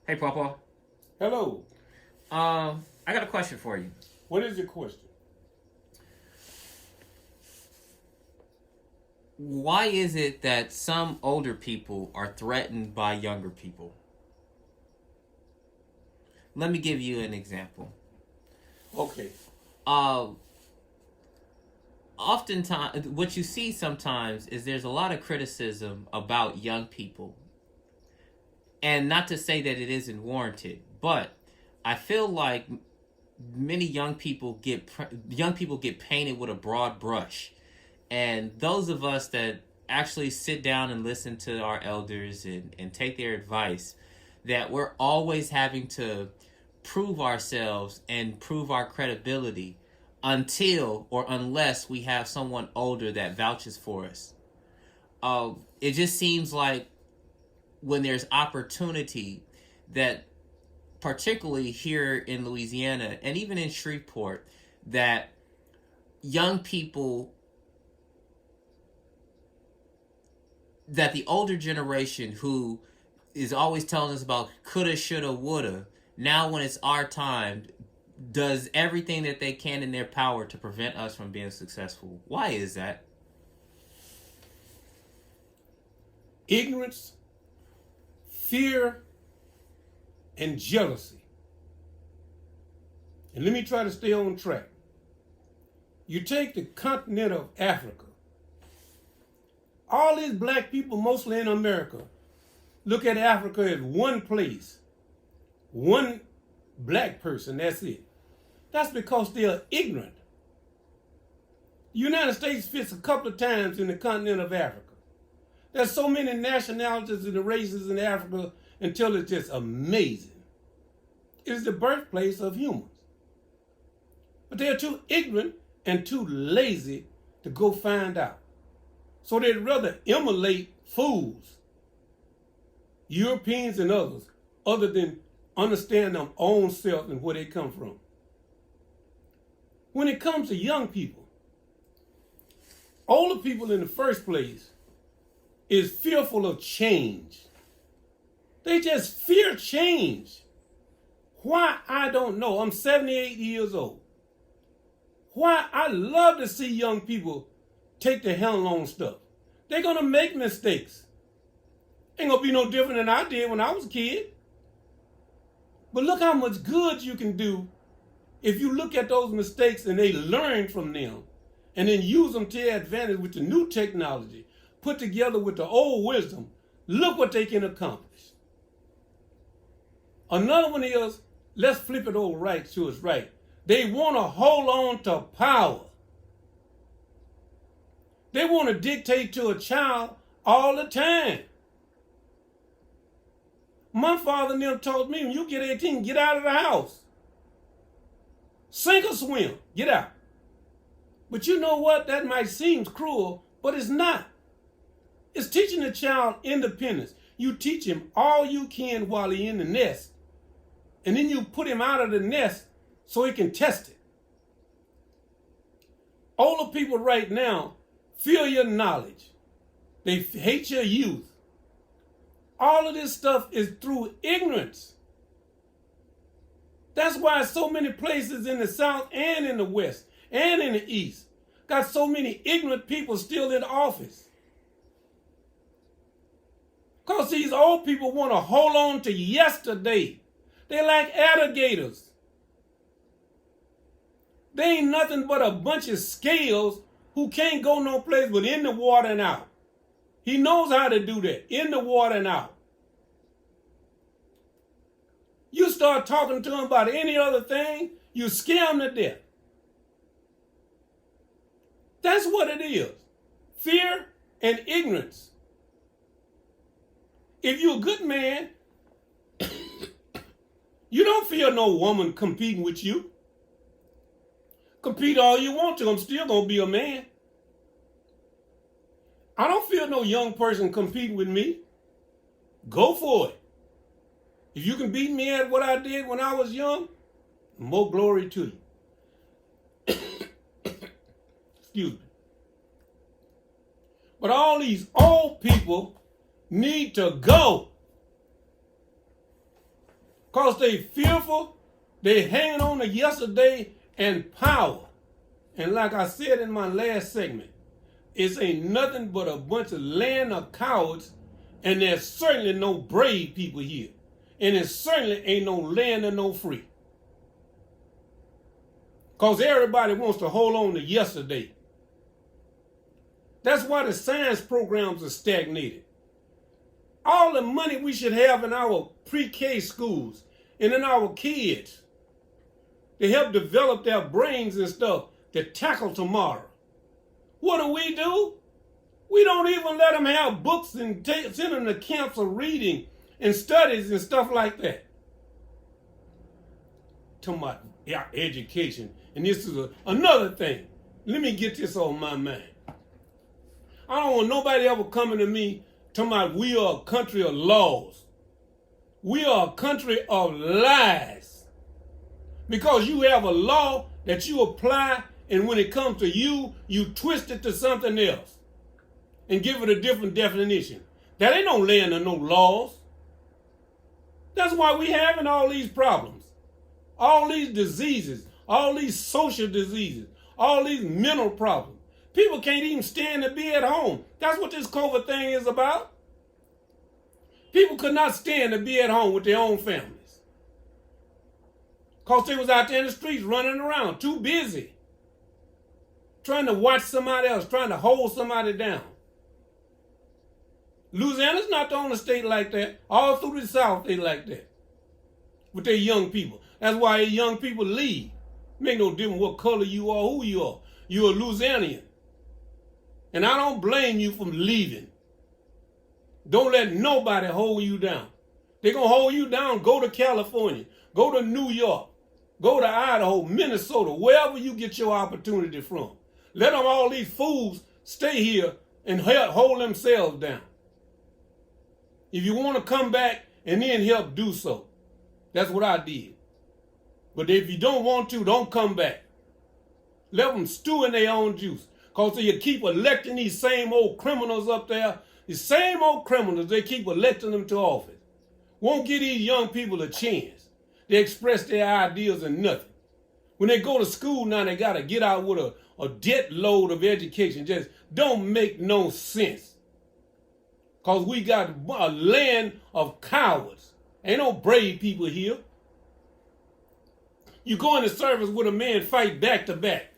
Hey, Paw Paw. Hello. I got a question for you. What is your question? Why is it that some older people are threatened by younger people? Let me give you an example. Okay. Uh, Oftentimes, what you see sometimes is there's a lot of criticism about young people, and not to say that it isn't warranted, but I feel like many young people get painted with a broad brush. And those of us that actually sit down and listen to our elders and take their advice, that we're always having to prove ourselves and prove our credibility until or unless we have someone older that vouches for us. It just seems like when there's opportunity that, particularly here in Louisiana and even in Shreveport, that young people, that the older generation who is always telling us about coulda, shoulda, woulda, now when it's our time, does everything that they can in their power to prevent us from being successful. Why is that? Ignorance, fear, and jealousy. And let me try to stay on track. You take the continent of Africa. All these black people, mostly in America, look at Africa as one place, one black person, that's it. That's because they are ignorant. The United States fits a couple of times in the continent of Africa. There's so many nationalities and races in Africa until it's just amazing. It is the birthplace of humans. But they're too ignorant and too lazy to go find out. So they'd rather emulate fools, Europeans and others, other than understand their own self and where they come from. When it comes to young people, older people in the first place is fearful of change. They just fear change. Why, I don't know. I'm 78 years old. Why, I love to see young people take the helm on stuff. They're going to make mistakes. Ain't going to be no different than I did when I was a kid. But look how much good you can do if you look at those mistakes and they learn from them and then use them to their advantage with the new technology put together with the old wisdom. Look what they can accomplish. Another one is, let's flip it over right to its right. They want to hold on to power. They want to dictate to a child all the time. My father and them told me, when you get 18, get out of the house. Sink or swim, get out. But you know what? That might seem cruel, but it's not. It's teaching a child independence. You teach him all you can while he's in the nest. And then you put him out of the nest so he can test it. Older people right now fear your knowledge. They hate your youth. All of this stuff is through ignorance. That's why so many places in the South and in the West and in the East got so many ignorant people still in office. Because these old people want to hold on to yesterday. They're like alligators. They ain't nothing but a bunch of scales who can't go no place but in the water and out. He knows how to do that, in the water and out. You start talking to him about any other thing, you scare him to death. That's what it is. Fear and ignorance. If you're a good man, you don't fear no woman competing with you. Compete all you want to, I'm still going to be a man. I don't fear no young person competing with me. Go for it. If you can beat me at what I did when I was young, more glory to you. Excuse me. But all these old people need to go. Because they fearful, they hanging on to yesterday and power. And like I said in my last segment, it ain't nothing but a bunch of land of cowards, and there's certainly no brave people here. And it certainly ain't no land of no free. Because everybody wants to hold on to yesterday. That's why the science programs are stagnated. All the money we should have in our pre-K schools and in our kids to help develop their brains and stuff to tackle tomorrow. What do? We don't even let them have books and send them to camps of reading and studies and stuff like that. Talking about education. And this is another thing. Let me get this on my mind. I don't want nobody ever coming to me talking about we are a country of laws. We are a country of lies. Because you have a law that you apply, and when it comes to you, you twist it to something else and give it a different definition. That ain't no land of no laws. That's why we having all these problems, all these diseases, all these social diseases, all these mental problems. People can't even stand to be at home. That's what this COVID thing is about. People could not stand to be at home with their own families. Because they was out there in the streets running around, too busy, trying to watch somebody else, trying to hold somebody down. Louisiana's not the only state like that. All through the South, they like that with their young people. That's why young people leave. Make no difference what color you are, who you are. You're a Louisianian. And I don't blame you for leaving. Don't let nobody hold you down. They're going to hold you down. Go to California. Go to New York. Go to Idaho, Minnesota, wherever you get your opportunity from. Let them, all these fools, stay here and hold themselves down. If you want to come back and then help, do so. That's what I did. But if you don't want to, don't come back. Let them stew in their own juice. Because you keep electing these same old criminals up there. The same old criminals, they keep electing them to office. Won't give these young people a chance. They express their ideas and nothing. When they go to school now, they got to get out with a debt load of education. Just don't make no sense. Because we got a land of cowards. Ain't no brave people here. You go into service with a man, fight back to back.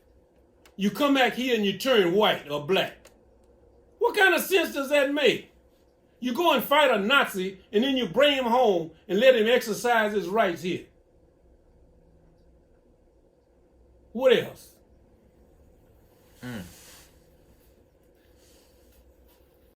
You come back here and you turn white or black. What kind of sense does that make? You go and fight a Nazi and then you bring him home and let him exercise his rights here. What else?